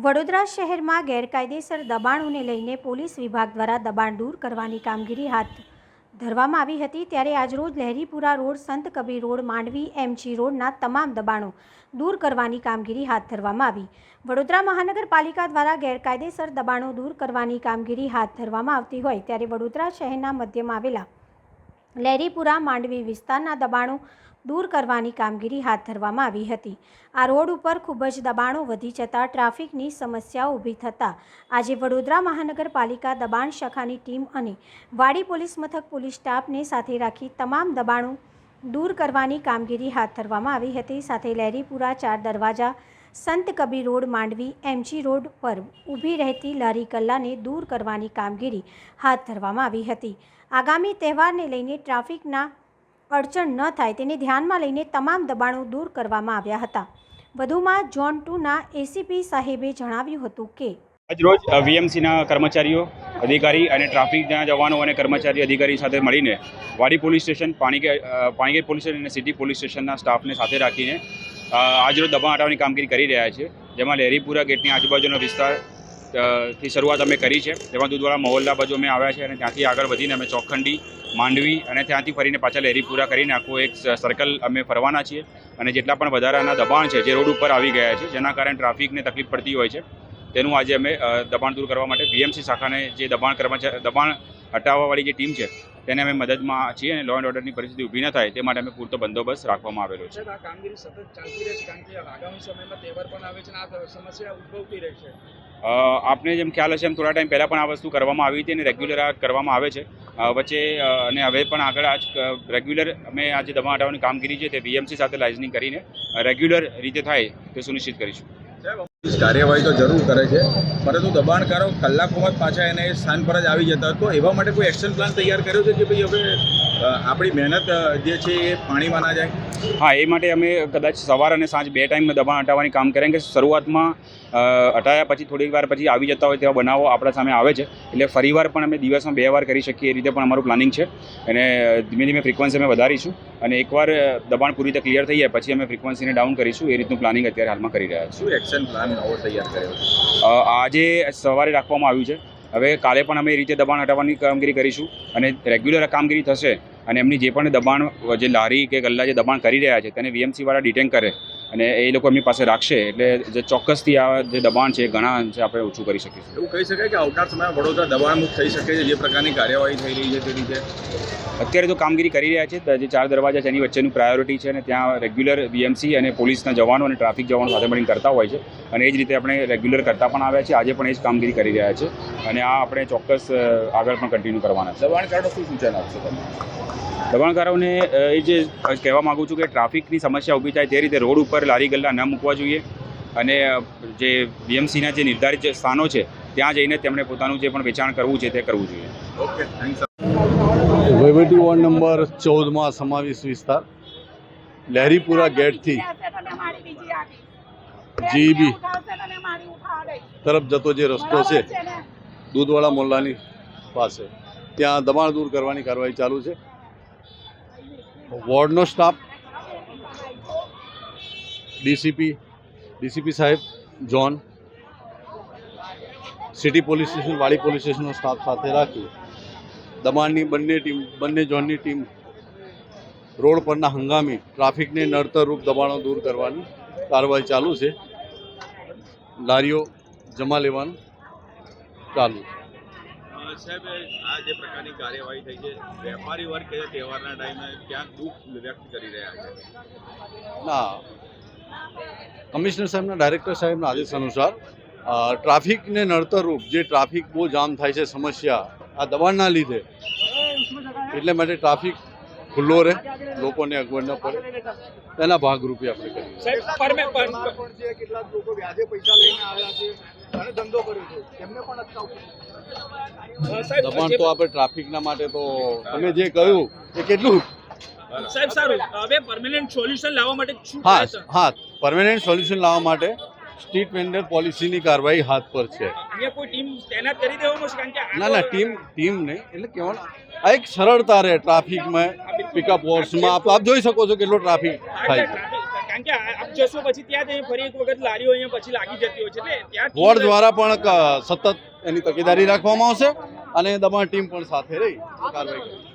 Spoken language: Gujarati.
વડોદરા શહેરમાં ગેરકાયદેસર દબાણોને લઈને પોલીસ વિભાગ દ્વારા દબાણ દૂર કરવાની કામગીરી હાથ ધરવામાં આવી હતી। ત્યારે આજરોજ લહેરીપુરા રોડ, સંત કબીર રોડ, માંડવી એમજી રોડના તમામ દબાણો દૂર કરવાની કામગીરી હાથ ધરવામાં આવી। વડોદરા મહાનગરપાલિકા દ્વારા ગેરકાયદેસર દબાણો દૂર કરવાની કામગીરી હાથ ધરવામાં આવતી હોય ત્યારે વડોદરા શહેરના મધ્યમાં આવેલા લહેરીપુરા માંડવી વિસ્તારના દબાણો દૂર કરવાની કામગીરી હાથ ધરવામાં આવી હતી। આ રોડ ઉપર ખૂબ જ દબાણો વધી જતાં ટ્રાફિકની સમસ્યાઓ ઊભી થતાં આજે વડોદરા મહાનગરપાલિકા દબાણ શાખાની ટીમ અને વાડી પોલીસ મથક પોલીસ સ્ટાફને સાથે રાખી તમામ દબાણો દૂર કરવાની કામગીરી હાથ ધરવામાં આવી હતી। સાથે લહેરીપુરા 4 દરવાજા, Sant Kabir road, Mandvi MG road પર ઊભી રહેતી લારી ગલ્લાને દૂર કરવાની કામગીરી હાથ ધરવામાં આવી હતી। આગામી તહેવારને લઈને ટ્રાફિકના અડચણ ન થાય તેને ધ્યાનમાં લઈને તમામ દબાણો દૂર કરવામાં આવ્યા હતા। વધુમાં ઝોન 2ના એસીપી સાહેબે જણાવ્યું હતું કે આજરોજ વીએમસીના કર્મચારીઓ, અધિકારી અને ટ્રાફિકના જવાનો અને કર્મચારી અધિકારી સાથે મળીને વાડી police station, Panigate police station અને સિટી પોલીસ સ્ટેશનના સ્ટાફને સાથે રાખીને આજરોજ દબાણ હટાવવાની કામગીરી કરી રહ્યા છે। જેમાં લહેરીપુરા ગેટની આજુબાજુનો વિસ્તાર થી શરૂઆત અમે કરી છે। જેમાં દૂધવાળા મહોલ્લા બાજુ અમે આવ્યા છે અને ત્યાંથી આગળ વધીને અમે ચોકખંડી, માંડવી અને ત્યાંથી ફરીને પાછા લહેરીપુરા કરીને આખું એક સર્કલ અમે ફરવાના છીએ। અને જેટલા પણ વધારાના દબાણ છે જે રોડ ઉપર આવી ગયા છે, જેના કારણે ટ્રાફિકને તકલીફ પડતી હોય છે, તેનું આજે અમે દબાણ દૂર કરવા માટે વીએમસી શાખાને જે દબાણ હટાવવાવાળી જે ટીમ છે તેને અમે મદદમાં છીએ અને લો એન્ડ ઓર્ડરની પરિસ્થિતિ ઊભી ન થાય તે માટે અમે પૂરતો બંદોબસ્ત રાખવામાં આવેલો છે। આ કામગીરી સતત ચાલતી રહેશે કારણ કે આગામી સમયમાં તહેવાર પણ આવે છે અને આ સમસ્યા ઉદ્ભવતી રહેશે। આપને જેમ ખ્યાલ હશે એમ થોડા ટાઈમ પહેલાં પણ આ વસ્તુ કરવામાં આવી હતી અને રેગ્યુલર આ કરવામાં આવે છે વચ્ચે, અને હવે પણ આગળ રેગ્યુલર અમે આ જે દબાણ હટાવવાની કામગીરી છે તે વીએમસી સાથે લાઇઝનિંગ કરીને રેગ્યુલર રીતે થાય તે સુનિશ્ચિત કરીશું। કાર્યવાહી તો જરૂર કરે છે, પરંતુ દબાણકારો કલાકોમાં પાછા એને સ્થાન પર જ આવી જતા, તો એવા માટે કોઈ એક્શન પ્લાન તૈયાર કર્યો છે કે ભાઈ હવે આપણી મહેનત જે છે એ પાણીમાં ના જાય? હા, એ માટે અમે કદાચ સવાર અને સાંજ 2 ટાઈમ દબાણ હટાવવાની કામ કરીએ કે શરૂઆતમાં હટાયા પછી થોડીક વાર પછી આવી જતા હોય તેવા બનાવો આપણા સામે આવે છે, એટલે ફરીવાર પણ અમે દિવસમાં 2 વાર કરી શકીએ એ રીતે પણ અમારું પ્લાનિંગ છે। અને ધીમે ધીમે ફ્રિકવન્સી અમે વધારીશું અને એકવાર દબાણ પૂરી રીતે ક્લિયર થઈ જાય પછી અમે ફ્રિકવન્સીને ડાઉન કરીશું। એ રીતનું પ્લાનિંગ અત્યારે હાલમાં કરી રહ્યા છીએ। શું એક્શન પ્લાન નવો તૈયાર કર્યો છે? આજે સવારે રાખવામાં આવ્યું છે, હવે કાલે પણ અમે એ રીતે દબાણ હટાવવાની કામગીરી કરીશું અને રેગ્યુલર કામગીરી થશે અને એમની જે પણ દબાણ જે લારી કે ગલ્લા જે દબાણ કરી રહ્યા છે તેને વીએમસીવાળા ડિટેન કરે અને એ લોકો એમની પાસે રાખશે, એટલે જે ચોક્કસથી આ જે દબાણ છે ઘણા અંશે આપણે ઓછું કરી શકીશું। એવું કહી શકાય કે આવનાર સમયમાં વડોદરા દબાણમુક્ત થઈ શકે છે જે પ્રકારની કાર્યવાહી થઈ રહી છે તે રીતે? અત્યારે તો કામગીરી કરી રહ્યા છે, જે 4 દરવાજા છે એની વચ્ચેનું પ્રાયોરિટી છે અને ત્યાં રેગ્યુલર વીએમસી અને પોલીસના જવાનો અને ટ્રાફિક જવાનો સાથે મળીને કરતા હોય છે અને એ જ રીતે આપણે રેગ્યુલર કરતા પણ આવ્યા છીએ। આજે પણ એ જ કામગીરી કરી રહ્યા છે અને આ આપણે ચોક્કસ આગળ પણ કન્ટિન્યુ કરવાના છે। દબાણકારો શું સૂચન આપશો તમે? દબાણકારોને એ જે કહેવા માગું છું કે ટ્રાફિકની સમસ્યા ઊભી થાય તે રીતે રોડ ઉપર લારી ગલ્લા ન મૂકવા જોઈએ અને જે વીએમસીના જે નિર્ધારિત સ્થાનો છે ત્યાં જઈને તેમણે પોતાનું જે પણ વેચાણ કરવું છે તે કરવું જોઈએ। Okay, thanks. વહીવટી વોર્ડ નંબર 14માં સમાવેશ વિસ્તાર લહેરીપુરા ગેટથી જીબી તરફ જતો જે રસ્તો છે દૂધવાળા મોહલ્લાની પાસે, ત્યાં દબાણ દૂર કરવાની કાર્યવાહી ચાલુ છે। વોર્ડનો સ્ટાફ, ડીસીપી સાહેબ, ઝોન, સિટી પોલીસ સ્ટેશન, વાડી પોલીસ સ્ટેશનનો સ્ટાફ સાથે રાખી દબાણની બંને ઝોનની ટીમ રોડ પરના હંગામી ટ્રાફિકને નડતરરૂપ દબાણો દૂર કરવાની કાર્યવાહી ચાલુ છે। લારીઓ જમા લેવાનું ચાલુ છે। સાહેબ, આ જે પ્રકારની કાર્યવાહી થઈ છે, વેપારી વર્ગ કે તહેવારના ટાઈમે ક્યાંક દુઃખ વ્યક્ત કરી રહ્યા છે? ના, કમિશનર સાહેબના, ડાયરેક્ટર સાહેબના આદેશ અનુસાર ટ્રાફિકને નડતરરૂપ જે ટ્રાફિક બહુ જામ થાય છે સમસ્યા આ દબાણના લીધે, એટલે માટે ટ્રાફિક ખુલ્લો રહે, લોકોને અગવડ ન પડે તેના ભાગરૂપે આપણે કરીએ। કેટલાક લોકો વ્યાજે પૈસા લઈને આવ્યા છે અને ધંધો કર્યો છે, તેમને પણ અટકાવવું? દબાણ તો આપણે ટ્રાફિકના માટે તો તમે જે કહ્યું એ કેટલું સાહેબ સારું, હવે પરમેનન્ટ સોલ્યુશન લાવવા માટે શું? હા, પરમેનન્ટ સોલ્યુશન લાવવા માટે સ્ટ્રીટ વેન્ડર પોલિસીની કાર્યવાહી હાથ પર છે। અહીંયા કોઈ ટીમ તૈનાત કરી દેવામાં છે? કારણ કે ના, ટીમ નહીં, એટલે કહેવાનું આ એક સરળતા રહે ટ્રાફિકમાં, પિકઅપ વોર્સમાં આપ જોઈ શકો છો કેટલો ટ્રાફિક થાય છે। કારણ કે આપ જશો પછી ત્યાં જઈને ફરી એક વખત લારીઓ અહીંયા પછી લાગી જતી હોય છે એટલે ત્યાં વોર્ડ દ્વારા પણ સતત એની તકેદારી રાખવામાં આવશે અને દબાણ ટીમ પણ સાથે રહી કાર્યવાહી કરશે.